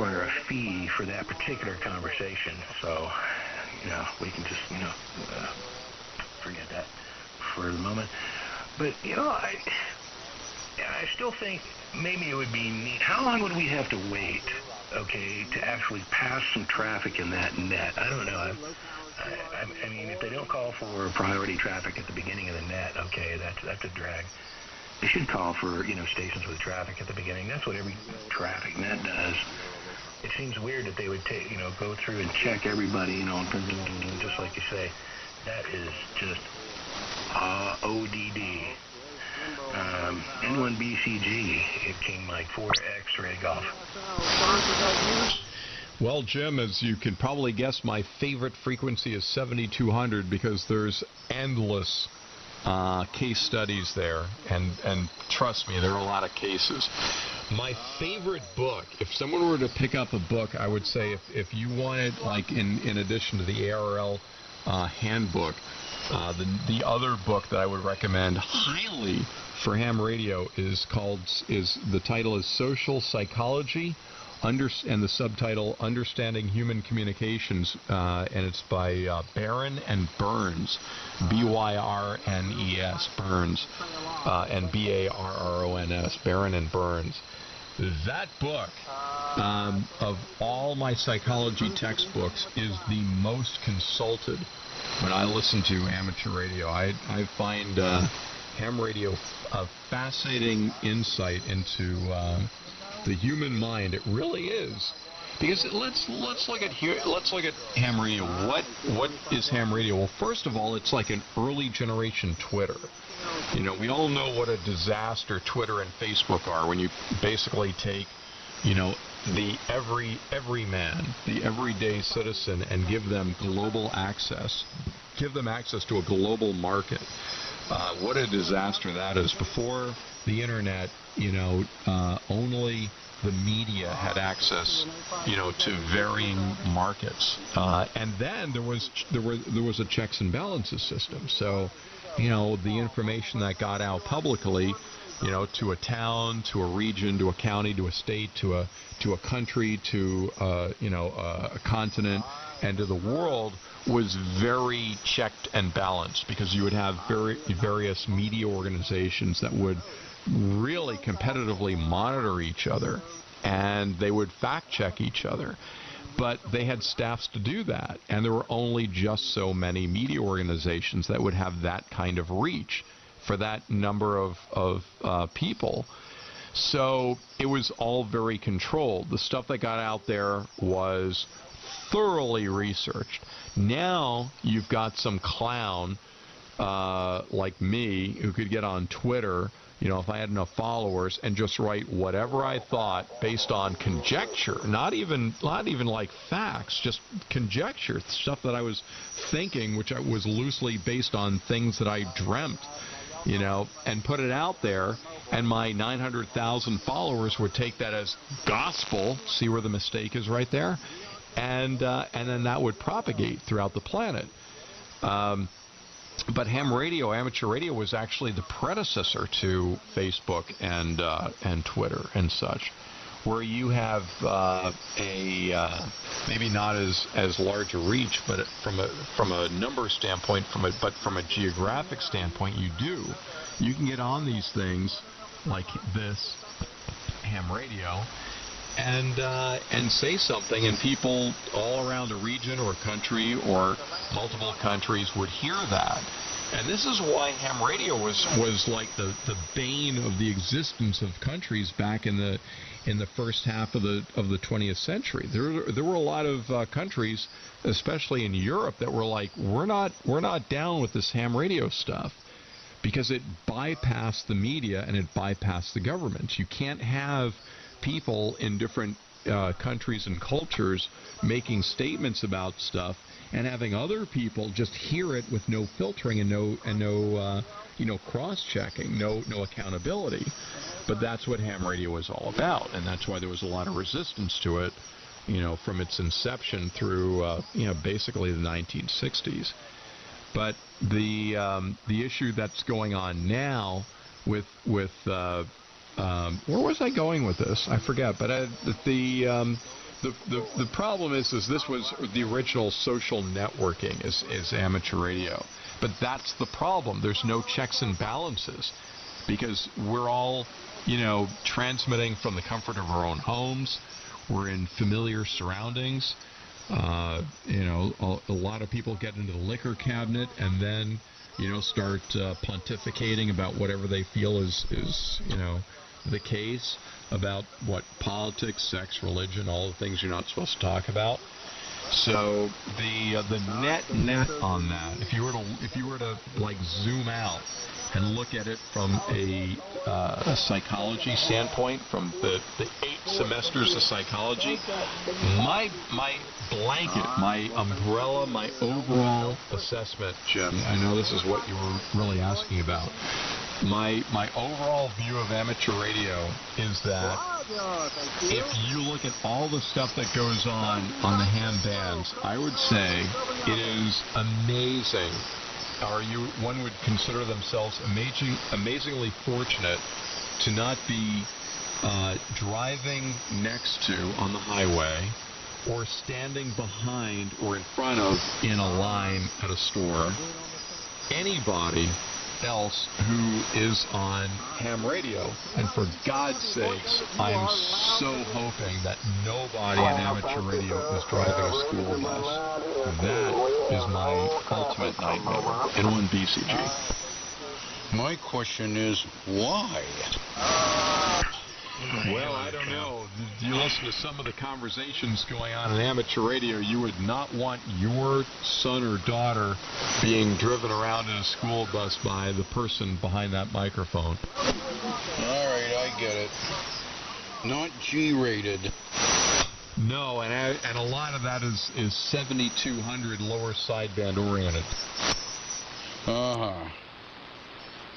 require a fee for that particular conversation. So, we can just, forget that for the moment. But, I still think maybe it would be neat. How long would we have to wait, okay, to actually pass some traffic in that net? I don't know. I mean, if they don't call for priority traffic at the beginning of the net, okay, that's a drag. They should call for, stations with traffic at the beginning. That's what every traffic net does. It seems weird that they would go through and check everybody, just like you say. That is just ODD. N1BCG, King Mike 4 X-ray golf. Well, Jim, as you can probably guess, my favorite frequency is 7200 because there's endless case studies there, and trust me, there are a lot of cases. My favorite book, if someone were to pick up a book, I would say if you wanted, like in addition to the ARRL handbook, the other book that I would recommend highly for ham radio is the title is Social Psychology, and the subtitle Understanding Human Communications, and it's by Barron and Burns, Byrnes, Burns, and Barrons, Barron and Burns. That book, of all my psychology textbooks, is the most consulted when I listen to amateur radio. I find ham radio a fascinating insight into the human mind. It really is. Because let's look at ham radio. What is ham radio? Well, first of all, it's like an early generation Twitter. We all know what a disaster Twitter and Facebook are when you basically take, the everyman, the everyday citizen, and give them global access. Give them access to a global market. What a disaster that is. Before the internet, only the media had access, to varying markets, and then there was a checks and balances system. So, the information that got out publicly, to a town, to a region, to a county, to a state, to a country, to a continent, and to the world, was very checked and balanced, because you would have various media organizations that would really competitively monitor each other, and they would fact check each other. But they had staffs to do that, and there were only just so many media organizations that would have that kind of reach for that number of people. So it was all very controlled. The stuff that got out there was thoroughly researched. Now you've got some clown like me who could get on Twitter, if I had enough followers, and just write whatever I thought based on conjecture, not even like facts, just conjecture, stuff that I was thinking, which was loosely based on things that I dreamt, and put it out there, and my 900,000 followers would take that as gospel. See where the mistake is right there? And then that would propagate throughout the planet. But ham radio, amateur radio, was actually the predecessor to Facebook and Twitter and such, where you have maybe not as large a reach, but from a number standpoint, but from a geographic standpoint, you can get on these things like this ham radio and say something, and people all around a region or country or multiple countries would hear that. And this is why ham radio was like the bane of the existence of countries back in the first half of the 20th century. There were a lot of countries, especially in Europe, that were like, we're not down with this ham radio stuff, because it bypassed the media and it bypassed the governments. You can't have people in different countries and cultures making statements about stuff and having other people just hear it with no filtering and no cross-checking, no accountability. But that's what ham radio was all about, and that's why there was a lot of resistance to it, from its inception through basically the 1960s. But the issue that's going on now with where was I going with this? I forget. But The problem is this was the original social networking is amateur radio. But that's the problem. There's no checks and balances because we're all, transmitting from the comfort of our own homes. We're in familiar surroundings. A lot of people get into the liquor cabinet and then, start pontificating about whatever they feel is the case about what politics, sex, religion, all the things you're not supposed to talk about. So the net on that, if you were to like zoom out and look at it from a psychology standpoint, from the 8 semesters of psychology, my blanket, my umbrella, my overall assessment, Jim, I know this is what you were really asking about. My overall view of amateur radio is that if you look at all the stuff that goes on the ham bands, I would say it is amazing. One would consider themselves amazingly fortunate to not be driving next to on the highway or standing behind or in front of in a line at a store anybody else who is on ham radio. And for God's sakes, I'm so hoping that nobody in amateur radio is driving a school bus. That is my ultimate nightmare. N1 BCG. My question is, why? Well, I don't know. You listen to some of the conversations going on in amateur radio, you would not want your son or daughter being driven around in a school bus by the person behind that microphone. All right, I get it. Not G-rated. No, and a lot of that is 7200 lower sideband oriented. Uh-huh.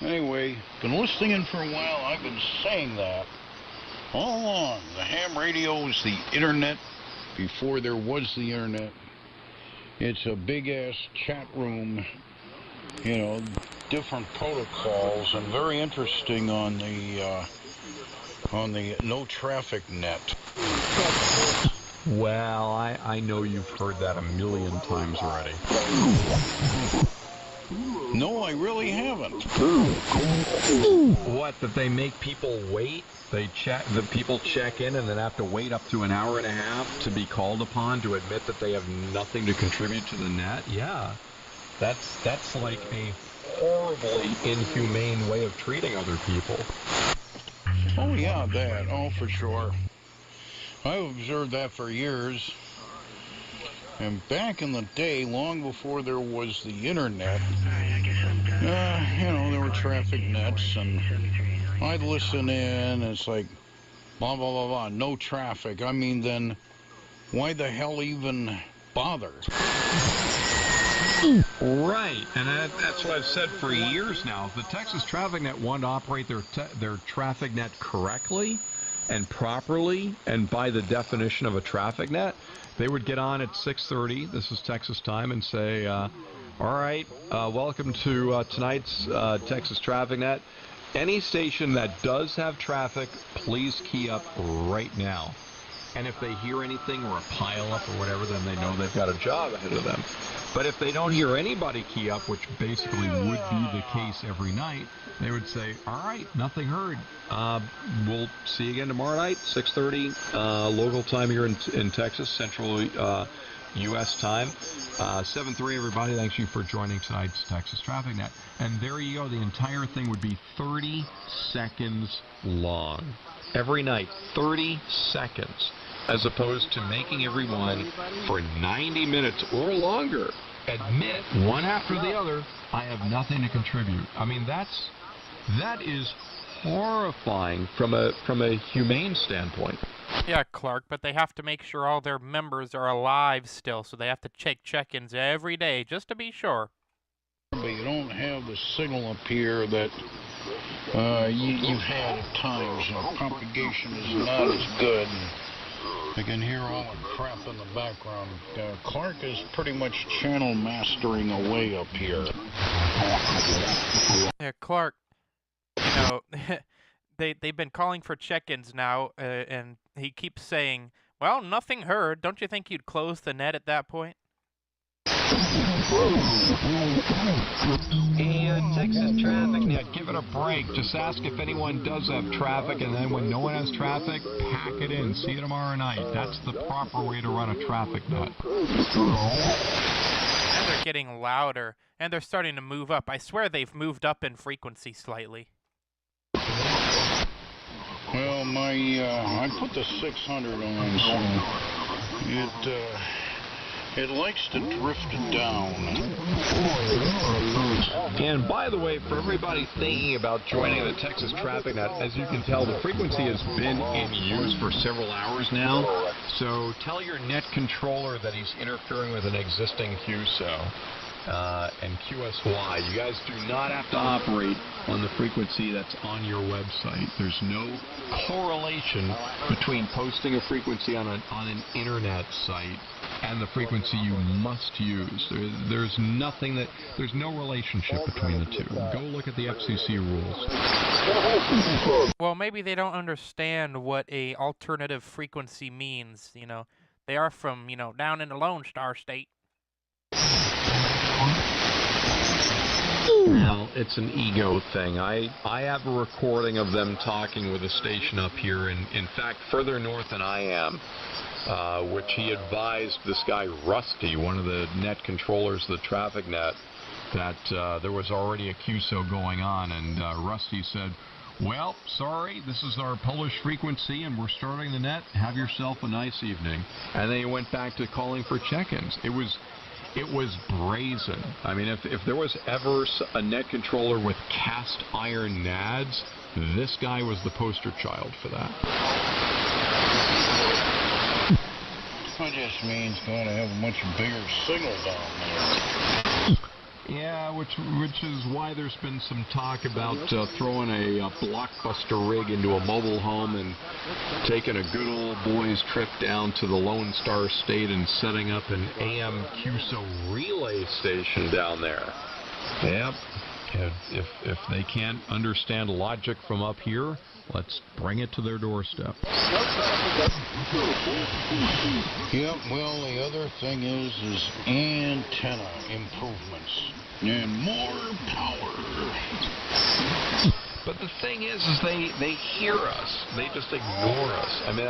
Anyway, been listening for a while. I've been saying that all along. The ham radio is the internet before there was the internet. It's a big-ass chat room, different protocols, and very interesting on the no traffic net. Well, I know you've heard that a million times already. No, I really haven't. What, that they make people wait? The people check in and then have to wait up to an hour and a half to be called upon to admit that they have nothing to contribute to the net? Yeah. That's like a horribly inhumane way of treating other people. Oh, yeah, that. Oh, for sure. I've observed that for years. And back in the day, long before there was the internet, there were traffic nets, and I'd listen in, and it's like, blah, blah, blah, blah, no traffic. I mean, then why the hell even bother? Right, and that's what I've said for years now. If the Texas Traffic Net wanted to operate their traffic net correctly and properly, and by the definition of a traffic net, they would get on at 6:30, this is Texas time, and say, all right, welcome to tonight's Texas Traffic Net. Any station that does have traffic, please key up right now. And if they hear anything or a pile up or whatever, then they know they've got a job ahead of them. But if they don't hear anybody key up, which basically would be the case every night, they would say, all right, nothing heard. We'll see you again tomorrow night, 6:30, local time here in Texas, Central U.S. time. 7:03, everybody. Thank you for joining tonight's Texas Traffic Net. And there you go. The entire thing would be 30 seconds long. Every night, 30 seconds. As opposed to making everyone for 90 minutes or longer admit one after the other, I have nothing to contribute. I mean, that is horrifying from a humane standpoint. Yeah, Clark, but they have to make sure all their members are alive still, so they have to check check-ins every day just to be sure. But you don't have the signal up here that you've had at times. Propagation is not as good. I can hear all the crap in the background. Clark is pretty much channel mastering away up here. Yeah, Clark, they've been calling for check-ins now, and he keeps saying, Well, nothing heard. Don't you think you'd close the net at that point? Hey, Texas Traffic Net, give it a break. Just ask if anyone does have traffic, and then when no one has traffic, pack it in. See you tomorrow night. That's the proper way to run a traffic net. And they're getting louder, and they're starting to move up. I swear they've moved up in frequency slightly. Well, I put the 600 on, so it likes to drift down. And by the way, for everybody thinking about joining the Texas Traffic Net, as you can tell, the frequency has been in use for several hours now. So tell your net controller that he's interfering with an existing QSO. And QSY. You guys do not have to operate on the frequency that's on your website. There's no correlation between posting a frequency on an internet site and the frequency you must use. There's no relationship between the two. Go look at the FCC rules. Well, maybe they don't understand what a alternative frequency means, you know. They are from, you know, down in the Lone Star State. Well, it's an ego thing. I have a recording of them talking with a station up here, in fact, further north than I am, which he advised this guy Rusty, one of the net controllers of the traffic net, that there was already a QSO going on, and Rusty said, well, sorry, this is our Polish frequency, and we're starting the net. Have yourself a nice evening. And then he went back to calling for check-ins. It was brazen. I mean, if there was ever a net controller with cast iron nads, this guy was the poster child for that. That just means going to have a much bigger signal down there. Yeah, which is why there's been some talk about throwing a blockbuster rig into a mobile home and taking a good old boys trip down to the Lone Star State and setting up an AM QSO relay station down there. Yep. If they can't understand logic from up here, let's bring it to their doorstep. Yep, well, the other thing is antenna improvements and more power. But the thing is they hear us. They just ignore us. I mean,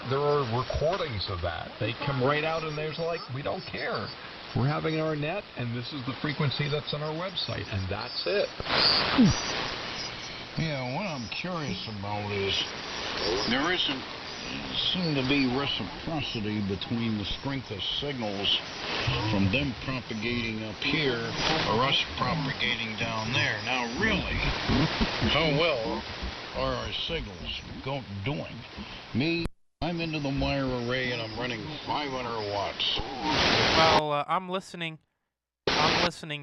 there are recordings of that. They come right out and they're like, we don't care. We're having our net, and this is the frequency that's on our website, and that's it. Yeah, what I'm curious about is there isn't seem to be reciprocity between the strength of signals from them propagating up here or us propagating down there. Now, really, how well are our signals doing? Me, I'm into the wire array and I'm running 500 watts. Well, I'm listening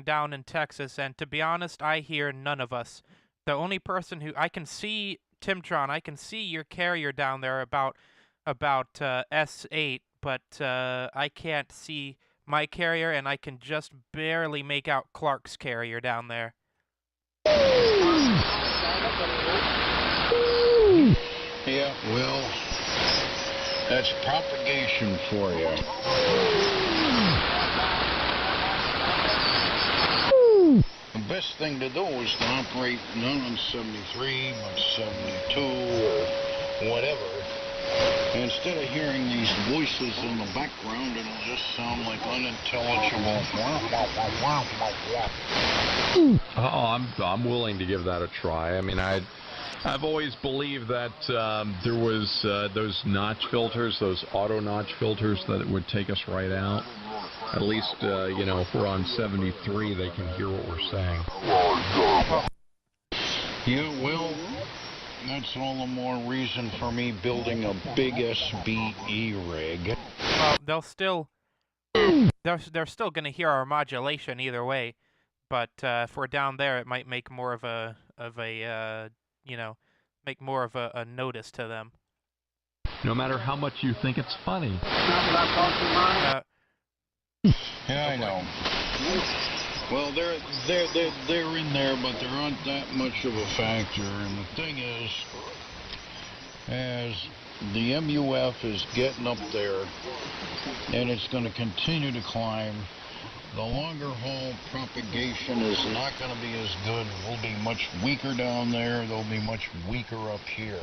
down in Texas, and to be honest, I hear none of us. The only person who I can see, Timtron, I can see your carrier down there about S8, but I can't see my carrier, and I can just barely make out Clark's carrier down there. Yeah, well, that's propagation for you. The best thing to do is to operate not on 73, but 72 or whatever. Instead of hearing these voices in the background, it'll just sound like unintelligible. Oh, I'm willing to give that a try. I mean, I've always believed that there was those notch filters, those auto notch filters, that it would take us right out. At least, you know, if we're on 73, they can hear what we're saying. Yeah, well, that's all the more reason for me building a big SBE rig. Well, they're still going to hear our modulation either way, but if we're down there, it might make more of a notice to them. No matter how much you think it's funny. Yeah, I know. Well, they're in there, but there aren't that much of a factor. And the thing is, as the MUF is getting up there, and it's going to continue to climb. The longer haul propagation is not going to be as good. We'll be much weaker down there. They'll be much weaker up here.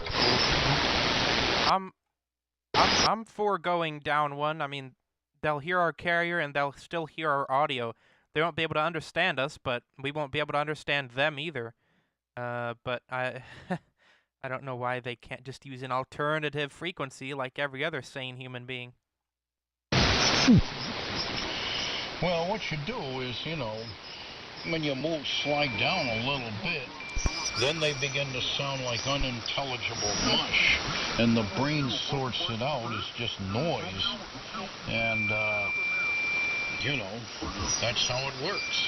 I'm for going down one. I mean, they'll hear our carrier and they'll still hear our audio. They won't be able to understand us, but we won't be able to understand them either. But I I don't know why they can't just use an alternative frequency like every other sane human being. Well, what you do is, you know, when you slide down a little bit, then they begin to sound like unintelligible mush, and the brain sorts it out as just noise, and, you know, that's how it works.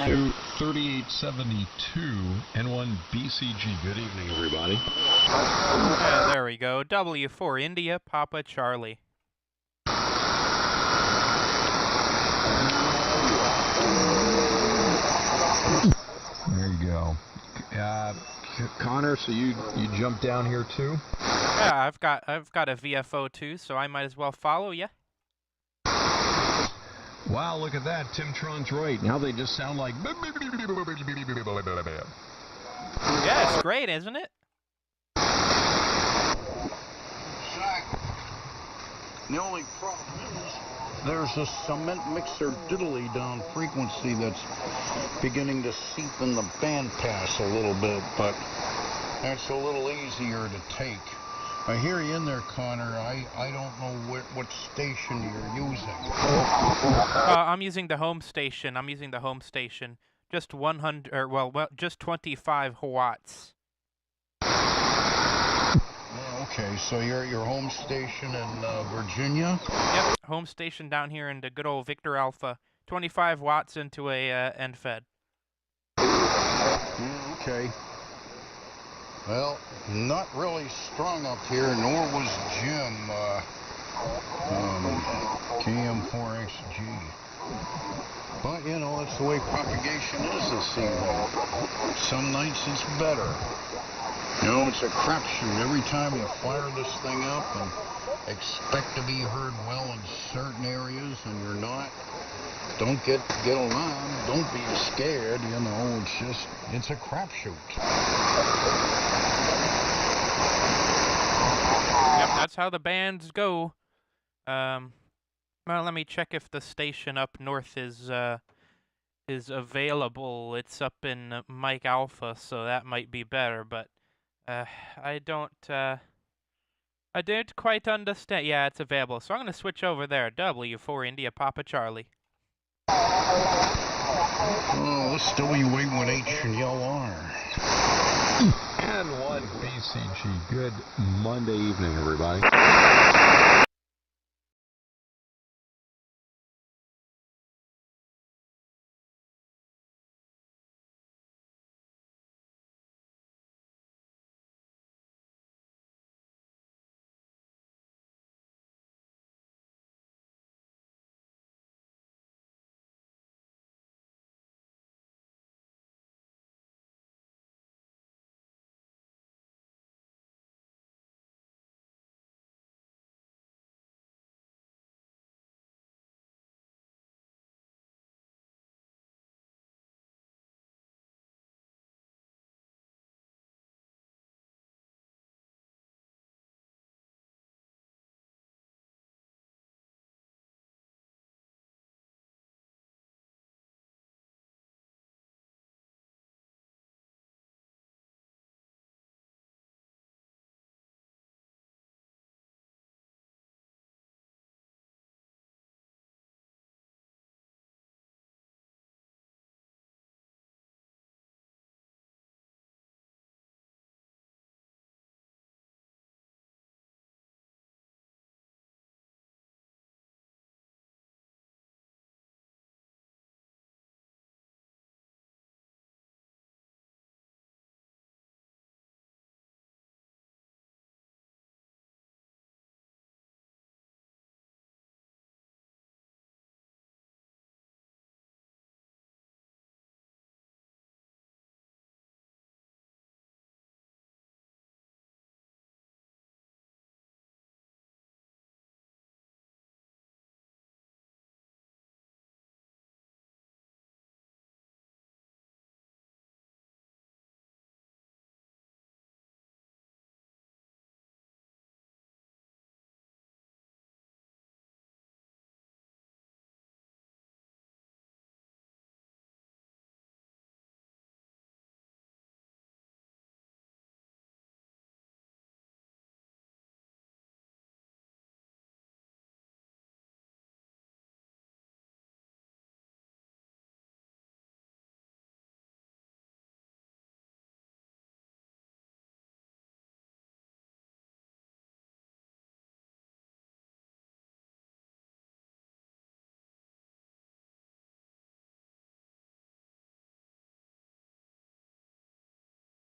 To 3872 N1 BCG. Good evening, everybody. Yeah, there we go. W4 India, Papa Charlie. There you go. Connor, so you jumped down here too? Yeah, I've got a VFO too, so I might as well follow ya. Wow, look at that. Timtron's right. Now they just sound like... Yeah, it's great, isn't it? The only problem is there's a cement mixer diddly down frequency that's beginning to seep in the bandpass a little bit, but that's a little easier to take. I hear you in there, Connor. I don't know what station you're using. I'm using the home station. Just 100, or well, just 25 watts. Okay, so you're at your home station in Virginia? Yep, home station down here in the good old Victor Alpha. 25 watts into a end fed. Okay. Well, not really strong up here, nor was Jim, KM4XG. But, you know, that's the way propagation is this season. Some nights it's better. You know, it's a crapshoot. Every time you fire this thing up and expect to be heard well in certain areas and you're not, don't get alarmed. Don't be scared, you know. It's a crapshoot. Yep, that's how the bands go. Well, let me check if the station up north is available. It's up in Mike Alpha, so that might be better, but I don't quite understand. Yeah, it's available, so I'm going to switch over there. W4 India Papa Charlie. Oh, let's still be waiting with H and LR. And one BCG. Good Monday evening, everybody.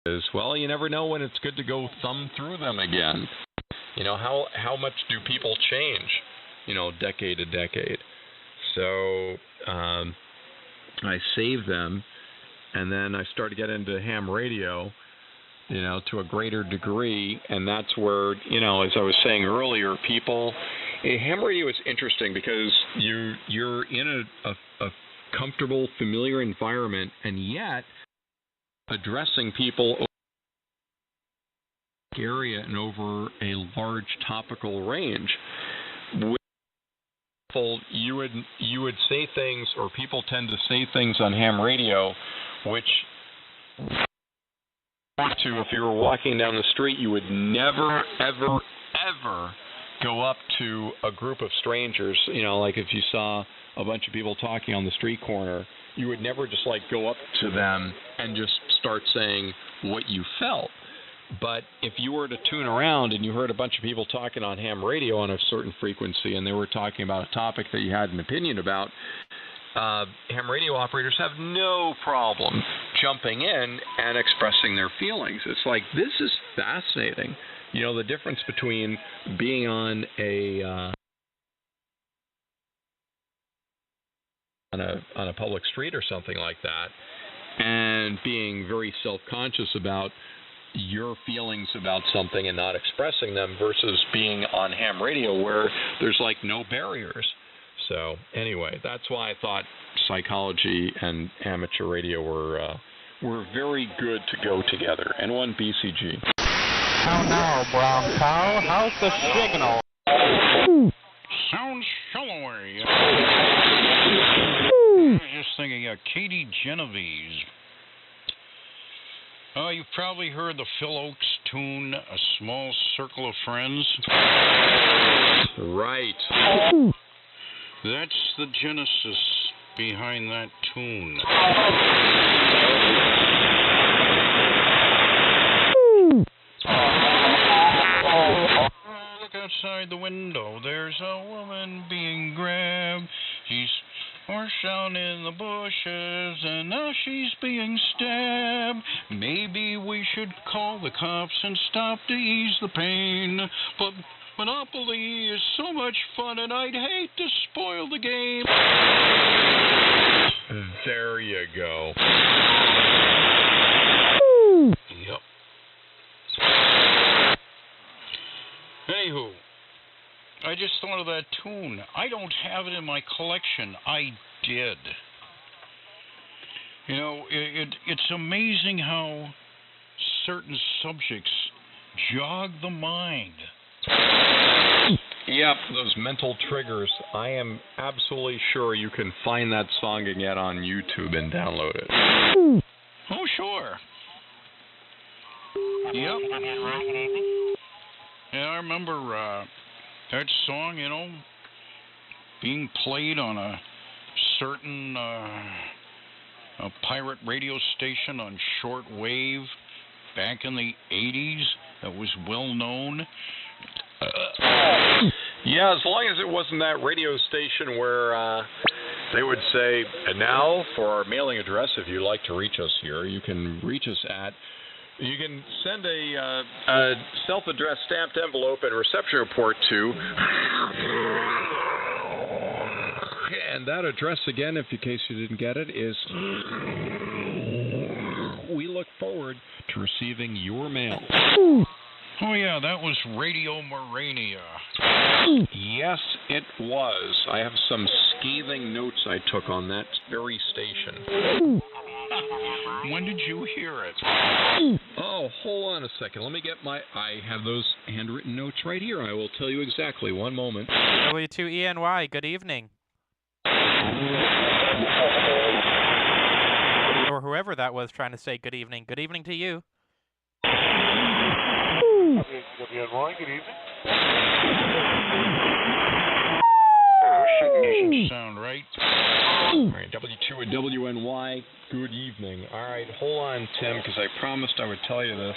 is, well, you never know when it's good to go thumb through them again. You know, how much do people change, you know, decade to decade? So I saved them, and then I started getting into ham radio, you know, to a greater degree, and that's where, you know, as I was saying earlier, ham radio is interesting because you're in a comfortable, familiar environment, and yet addressing people over the area and over a large topical range. You would say things, or people tend to say things on ham radio, which if you were walking down the street, you would never, ever, ever go up to a group of strangers. You know, like if you saw a bunch of people talking on the street corner, you would never just like go up to them and just start saying what you felt. But if you were to tune around and you heard a bunch of people talking on ham radio on a certain frequency and they were talking about a topic that you had an opinion about, ham radio operators have no problem jumping in and expressing their feelings. It's like, this is fascinating. You know, the difference between being on a public street or something like that and being very self-conscious about your feelings about something and not expressing them versus being on ham radio where there's like no barriers. So anyway, that's why I thought psychology and amateur radio were very good to go together. N1 BCG. How now, brown cow? How's the signal? Sounds shallowy. Just thinking, Katie Genovese. You've probably heard the Phil Oakes tune, A Small Circle of Friends. Right. That's the genesis behind that tune. Look outside the window, there's a woman being grabbed. She's horse down in the bushes, and now she's being stabbed. Maybe we should call the cops and stop to ease the pain. But Monopoly is so much fun, and I'd hate to spoil the game. There you go. Yep. Anywho, I just thought of that tune. I don't have it in my collection. I did. You know, it's amazing how certain subjects jog the mind. Yep, those mental triggers. I am absolutely sure you can find that song again on YouTube and download it. Oh, sure. Yep. Yeah, I remember that song, you know, being played on a certain a pirate radio station on shortwave back in the 80s that was well known. Yeah, as long as it wasn't that radio station where they would say, and now for our mailing address, if you'd like to reach us here, you can reach us at, you can send a self-addressed stamped envelope and reception report to, and that address again, if in case you didn't get it, is, we look forward to receiving your mail. Oh, yeah, that was Radio Morania. Yes, it was. I have some scathing notes I took on that very station. When did you hear it? Oh, hold on a second. Let me get I have those handwritten notes right here. I will tell you exactly. One moment. W2ENY, good evening. Or whoever that was trying to say good evening. Good evening to you. WNY, good evening. Doesn't sound right. All right, W2 and WNY, good evening. All right, hold on, Tim, because I promised I would tell you this.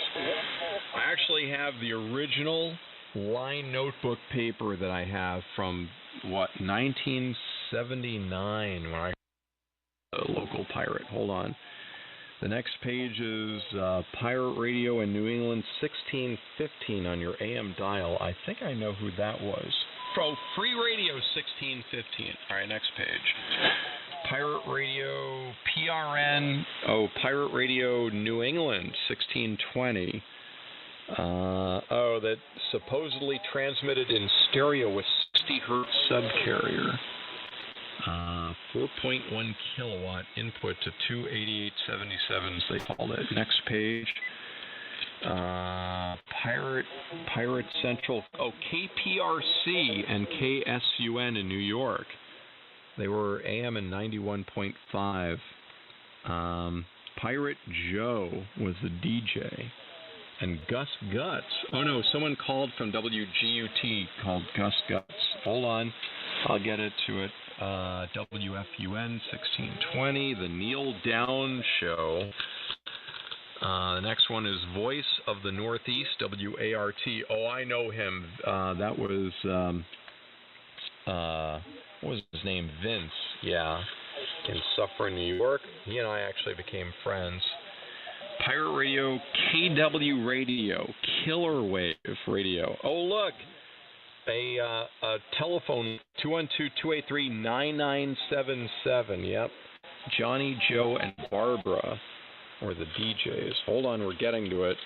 I actually have the original line notebook paper that I have from, 1979, when I was a local pirate. Hold on. The next page is Pirate Radio in New England, 1615 on your AM dial. I think I know who that was. Oh, Free Radio, 1615. All right, next page. Pirate Radio, PRN. Oh, Pirate Radio New England, 1620. That supposedly transmitted in stereo with 60 hertz subcarrier. 4.1 kilowatt input to 28877s, they called it. Next page. Pirate Central. Oh, KPRC and KSUN in New York. They were AM in 91.5. Pirate Joe was the DJ. And Gus Guts. Oh, no, someone called from WGUT called Gus Guts. Hold on. I'll get it to it. WFUN 1620, The Neil Down Show. The next one is Voice of the Northeast, WART. Oh, I know him. That was, what was his name? Vince, yeah, in Suffering, New York. He and I actually became friends. Pirate Radio, KW Radio, Killer Wave Radio. Oh, look, a telephone, 212-283-9977. Yep, Johnny, Joe, and Barbara were the DJs. Hold on, we're getting to it.